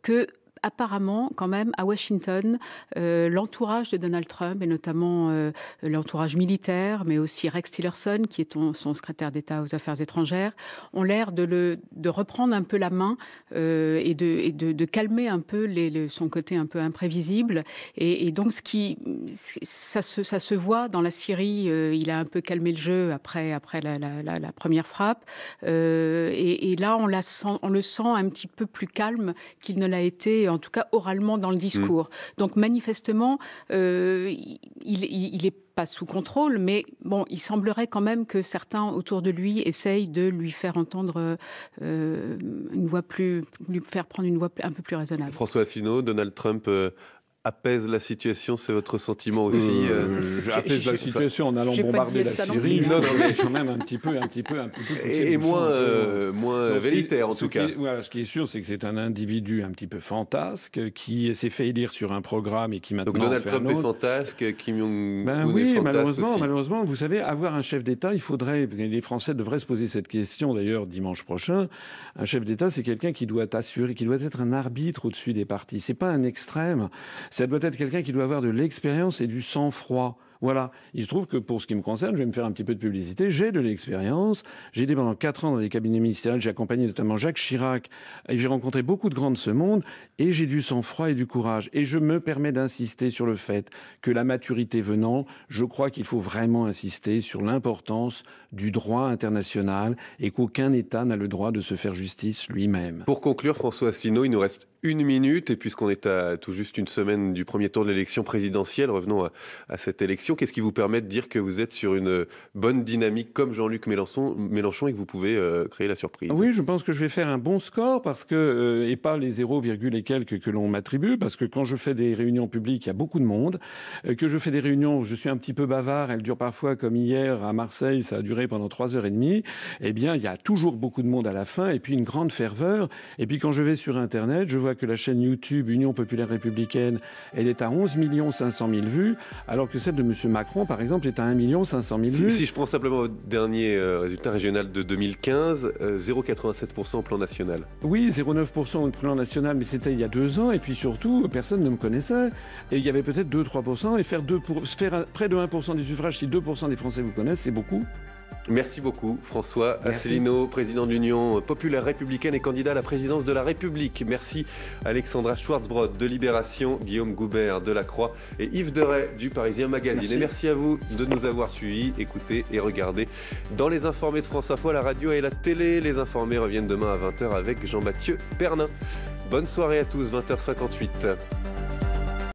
que apparemment, quand même, à Washington, l'entourage de Donald Trump, et notamment l'entourage militaire, mais aussi Rex Tillerson, qui est son secrétaire d'État aux Affaires étrangères, ont l'air de reprendre un peu la main et de calmer un peu son côté un peu imprévisible. Et donc, ça se voit dans la Syrie. Il a un peu calmé le jeu après la première frappe. Et là, on le sent un petit peu plus calme qu'il ne l'a été, en tout cas oralement dans le discours. Donc manifestement, il est pas sous contrôle, mais bon, il semblerait quand même que certains autour de lui essayent de lui faire entendre une voix lui faire prendre une voix un peu plus raisonnable. François Asselineau, Donald Trump apaise la situation, c'est votre sentiment aussi J'apaise la situation en allant bombarder la Syrie. Non, mais quand même un petit peu. Et moins velléitaire en tout cas. Voilà, ce qui est sûr, c'est que c'est un individu un petit peu fantasque qui s'est fait élire sur un programme et qui maintenant. Donc Donald Trump est fantasque, Kim Jong-un oui, est fantasque aussi. malheureusement, vous savez, avoir un chef d'État, les Français devraient se poser cette question d'ailleurs dimanche prochain. Un chef d'État, c'est quelqu'un qui doit être un arbitre au-dessus des partis. C'est pas un extrême. Ça doit être quelqu'un qui doit avoir de l'expérience et du sang-froid. Voilà. Il se trouve que pour ce qui me concerne, je vais me faire un petit peu de publicité. J'ai de l'expérience. J'ai été pendant 4 ans dans des cabinets ministériels. J'ai accompagné notamment Jacques Chirac. Et j'ai rencontré beaucoup de grands de ce monde. Et j'ai du sang-froid et du courage. Et je me permets d'insister sur le fait que la maturité venant, je crois qu'il faut vraiment insister sur l'importance du droit international et qu'aucun État n'a le droit de se faire justice lui-même. Pour conclure, François Asselineau, il nous reste 1 minute. Et puisqu'on est à tout juste une semaine du premier tour de l'élection présidentielle, revenons à cette élection. Qu'est-ce qui vous permet de dire que vous êtes sur une bonne dynamique comme Jean-Luc Mélenchon et que vous pouvez créer la surprise? Oui, je pense que je vais faire un bon score parce que, et pas les 0, et quelques que l'on m'attribue, parce que quand je fais des réunions publiques, il y a beaucoup de monde, que je fais des réunions où je suis un petit peu bavard, elles durent parfois comme hier à Marseille, ça a duré pendant 3h30, eh bien, il y a toujours beaucoup de monde à la fin et puis une grande ferveur. Et puis quand je vais sur Internet, je vois que la chaîne YouTube Union Populaire Républicaine, elle est à 11 500 000 vues, alors que celle de M. Macron, par exemple, est à 1 500 000 vues. Si je prends simplement au dernier résultat régional de 2015, 0,87% au plan national. Oui, 0,9% au plan national, mais c'était il y a 2 ans, et puis surtout, personne ne me connaissait. Et il y avait peut-être 2-3%, et faire près de 1% des suffrages, si 2% des Français vous connaissent, c'est beaucoup. Merci beaucoup François Asselineau, président de l'Union Populaire Républicaine et candidat à la présidence de la République. Merci Alexandra Schwarzbrod de Libération, Guillaume Goubert de La Croix et Yves Deray du Parisien Magazine. Merci. Et merci à vous de nous avoir suivis, écoutés et regardés dans Les Informés de France Info, à la radio et la télé. Les Informés reviennent demain à 20h avec Jean-Mathieu Pernin. Bonne soirée à tous, 20h58.